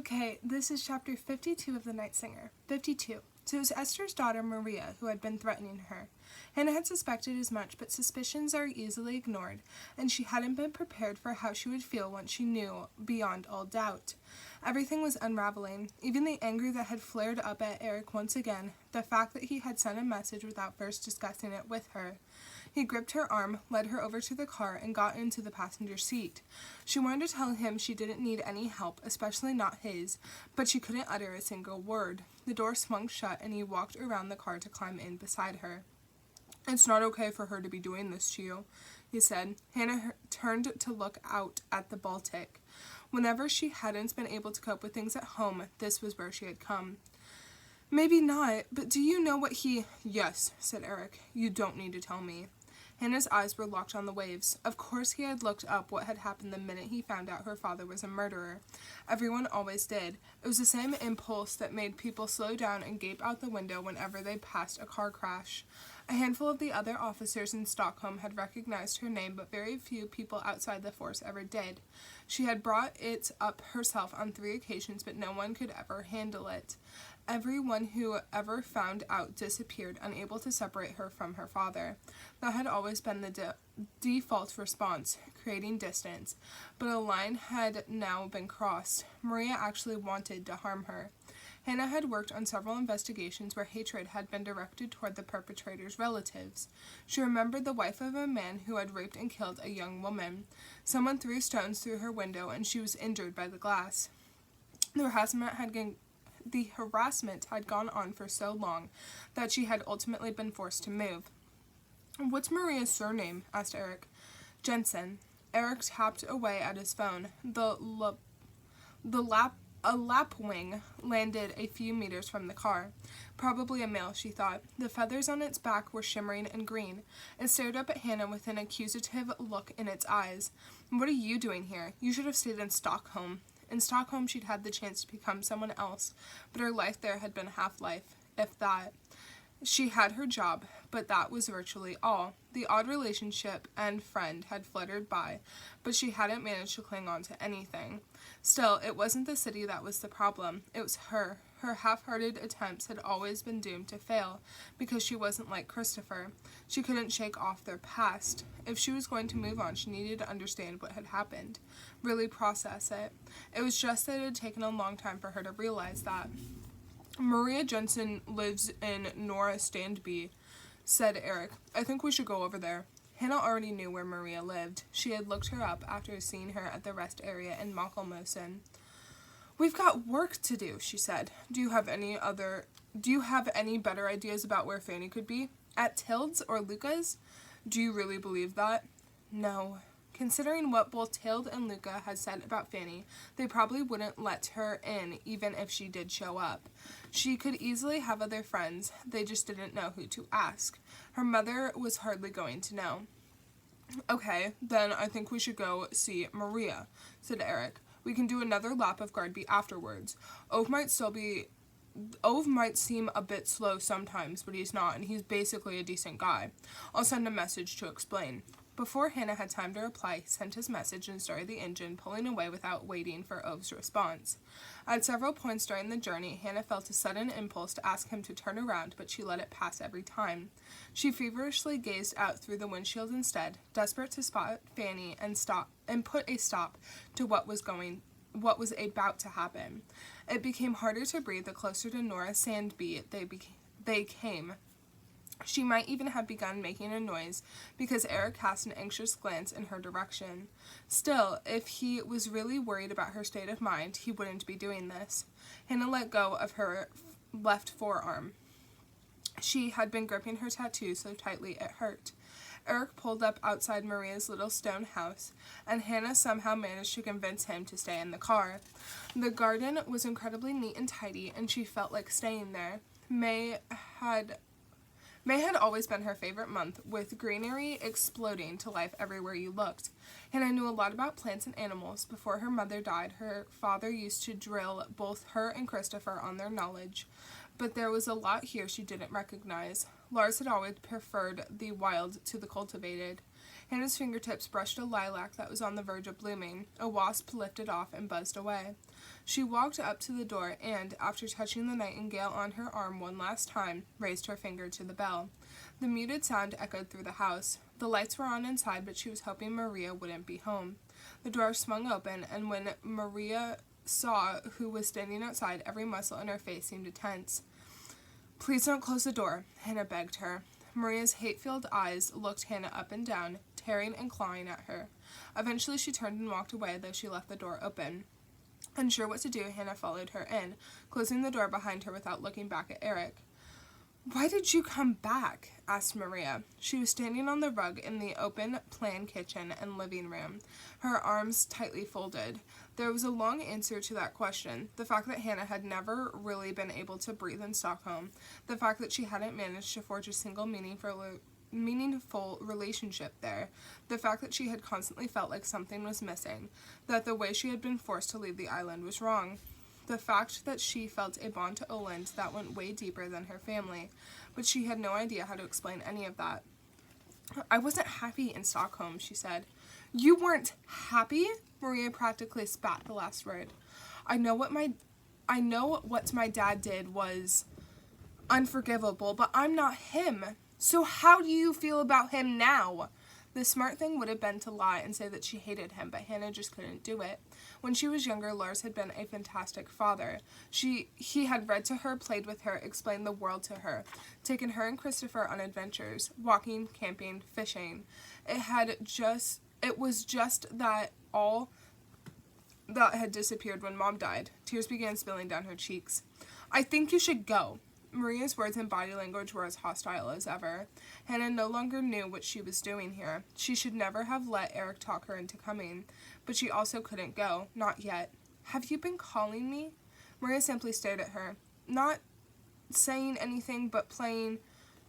Okay, this is chapter 52 of The Night Singer. 52. So it was Esther's daughter Maria who had been threatening her. Hannah had suspected as much, but suspicions are easily ignored, and she hadn't been prepared for how she would feel once she knew beyond all doubt. Everything was unraveling, even the anger that had flared up at Eric once again, the fact that he had sent a message without first discussing it with her. He gripped her arm, led her over to the car, and got into the passenger seat. She wanted to tell him she didn't need any help, especially not his, but she couldn't utter a single word. The door swung shut, and he walked around the car to climb in beside her. "It's not okay for her to be doing this to you," he said. Hannah turned to look out at the Baltic. Whenever she hadn't been able to cope with things at home, this was where she had come. "Maybe not, but do you know what he—" "Yes," said Eric. "You don't need to tell me." Hannah's eyes were locked on the waves. Of course he had looked up what had happened the minute he found out her father was a murderer. Everyone always did. It was the same impulse that made people slow down and gape out the window whenever they passed a car crash. A handful of the other officers in Stockholm had recognized her name, but very few people outside the force ever did. She had brought it up herself on 3 occasions, but no one could ever handle it. Everyone who ever found out disappeared, unable to separate her from her father. That had always been the default response, creating distance. But a line had now been crossed. Maria actually wanted to harm her. Hannah had worked on several investigations where hatred had been directed toward the perpetrator's relatives. She remembered the wife of a man who had raped and killed a young woman. Someone threw stones through her window, and she was injured by the glass. The harassment had gone on for so long that she had ultimately been forced to move. "What's Maria's surname?" asked Eric. "Jensen." Eric tapped away at his phone. A lapwing landed a few meters from the car. Probably a male, she thought. The feathers on its back were shimmering and green. It stared up at Hannah with an accusative look in its eyes. "What are you doing here? You should have stayed in Stockholm." In Stockholm, she'd had the chance to become someone else, but her life there had been half-life, if that. She had her job, but that was virtually all. The odd relationship and friend had fluttered by, but she hadn't managed to cling on to anything. Still, it wasn't the city that was the problem. It was her. Her half-hearted attempts had always been doomed to fail, because she wasn't like Christopher. She couldn't shake off their past. If she was going to move on, she needed to understand what had happened, really process it. It was just that it had taken a long time for her to realize that. "Maria Jensen lives in Norra Standby," said Eric. "I think we should go over there." Hannah already knew where Maria lived. She had looked her up after seeing her at the rest area in Malcolmosen. "We've got work to do," she said. Do you have any better ideas about where Fanny could be? At Tilde's or Luca's?" "Do you really believe that?" "No." Considering what both Tilde and Luca had said about Fanny, they probably wouldn't let her in even if she did show up. She could easily have other friends, they just didn't know who to ask. Her mother was hardly going to know. "Okay, then I think we should go see Maria," said Eric. "We can do another lap of Guardby afterwards. Ove might seem a bit slow sometimes, but he's not, and he's basically a decent guy. I'll send a message to explain." Before Hannah had time to reply, he sent his message and started the engine, pulling away without waiting for Ove's response. At several points during the journey, Hannah felt a sudden impulse to ask him to turn around, but she let it pass every time. She feverishly gazed out through the windshield instead, desperate to spot Fanny and put a stop to what was about to happen. It became harder to breathe the closer to Norra Sandby they came. She might even have begun making a noise because Eric cast an anxious glance in her direction. Still, if he was really worried about her state of mind, he wouldn't be doing this. Hannah let go of her left forearm. She had been gripping her tattoo so tightly it hurt. Eric pulled up outside Maria's little stone house, and Hannah somehow managed to convince him to stay in the car. The garden was incredibly neat and tidy, and she felt like staying there. May had always been her favorite month, with greenery exploding to life everywhere you looked. Hannah knew a lot about plants and animals. Before her mother died, her father used to drill both her and Christopher on their knowledge. But there was a lot here she didn't recognize. Lars had always preferred the wild to the cultivated. Hannah's fingertips brushed a lilac that was on the verge of blooming. A wasp lifted off and buzzed away. She walked up to the door and, after touching the nightingale on her arm one last time, raised her finger to the bell. The muted sound echoed through the house. The lights were on inside, but she was hoping Maria wouldn't be home. The door swung open, and when Maria saw who was standing outside, every muscle in her face seemed to tense. "Please don't close the door," Hannah begged her. Maria's hate-filled eyes looked Hannah up and down, tearing and clawing at her. Eventually she turned and walked away, though she left the door open. Unsure what to do, Hannah followed her in, closing the door behind her without looking back at Eric. "Why did you come back?" asked Maria. She was standing on the rug in the open-plan kitchen and living room, her arms tightly folded. There was a long answer to that question: the fact that Hannah had never really been able to breathe in Stockholm, the fact that she hadn't managed to forge a single meaningful relationship there, the fact that she had constantly felt like something was missing, that the way she had been forced to leave the island was wrong, the fact that she felt a bond to Oland that went way deeper than her family, but she had no idea how to explain any of that. "I wasn't happy in Stockholm," she said. "You weren't happy?" Maria practically spat the last word. I know what my dad did was unforgivable, but I'm not him. So how do you feel about him now?" The smart thing would have been to lie and say that she hated him, but Hannah just couldn't do it. When she was younger, Lars had been a fantastic father. He had read to her, played with her, explained the world to her, taken her and Christopher on adventures, walking, camping, fishing. It was just that all that had disappeared when Mom died. Tears began spilling down her cheeks. "I think you should go." Maria's words and body language were as hostile as ever. Hannah no longer knew what she was doing here. She should never have let Eric talk her into coming, but she also couldn't go, not yet. "Have you been calling me?" Maria simply stared at her, not saying anything but playing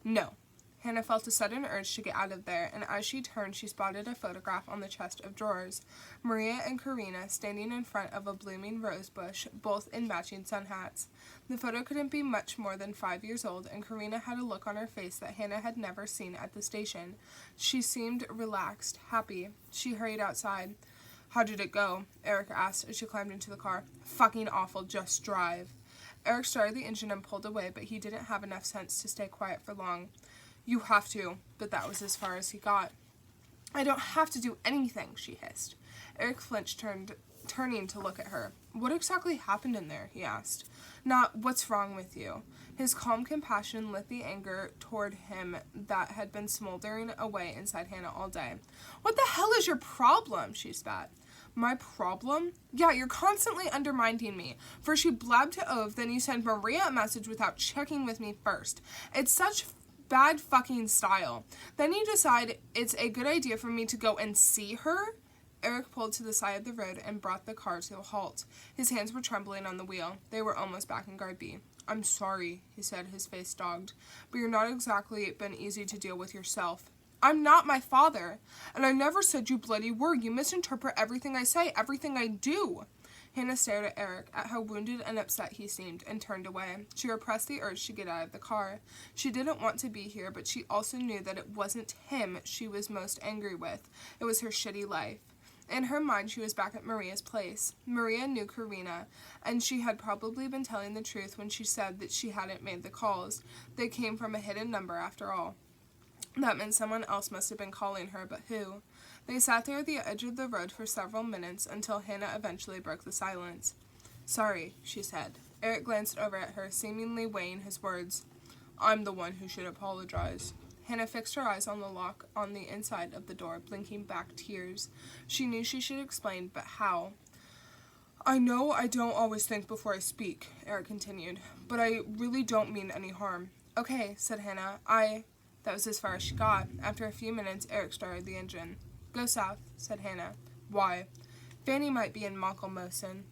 no. Hannah felt a sudden urge to get out of there, and as she turned, she spotted a photograph on the chest of drawers. Maria and Karina standing in front of a blooming rose bush, both in matching sun hats. The photo couldn't be much more than 5 years old, and Karina had a look on her face that Hannah had never seen at the station. She seemed relaxed, happy. She hurried outside. "How did it go?" Eric asked as she climbed into the car. "Fucking awful, just drive." Eric started the engine and pulled away, but he didn't have enough sense to stay quiet for long. "You have to," but that was as far as he got. "I don't have to do anything," she hissed. Eric flinched, turning to look at her. "What exactly happened in there?" he asked. Not, "What's wrong with you?" His calm compassion lit the anger toward him that had been smoldering away inside Hannah all day. "What the hell is your problem?" she spat. "My problem? Yeah, you're constantly undermining me. First you blab to Ove, then you send Maria a message without checking with me first. It's such bad fucking style. Then you decide it's a good idea for me to go and see her?" Eric pulled to the side of the road and brought the car to a halt. His hands were trembling on the wheel. They were almost back in Guard B. "I'm sorry," he said, his face dogged, "but you're not exactly been easy to deal with yourself." "I'm not my father, and I never said you bloody were. You misinterpret everything I say, everything I do." Hannah stared at Eric, at how wounded and upset he seemed, and turned away. She repressed the urge to get out of the car. She didn't want to be here, but she also knew that it wasn't him she was most angry with. It was her shitty life. In her mind, she was back at Maria's place. Maria knew Karina, and she had probably been telling the truth when she said that she hadn't made the calls. They came from a hidden number, after all. That meant someone else must have been calling her, but who? They sat there at the edge of the road for several minutes until Hannah eventually broke the silence. "Sorry," she said. Eric glanced over at her, seemingly weighing his words. "I'm the one who should apologize." Hannah fixed her eyes on the lock on the inside of the door, blinking back tears. She knew she should explain, but how? "I know I don't always think before I speak," Eric continued, "but I really don't mean any harm." "Okay," said Hannah. That was as far as she got. After a few minutes, Eric started the engine. "Go south," said Hannah. "Why?" "Fanny might be in Monkelmosen."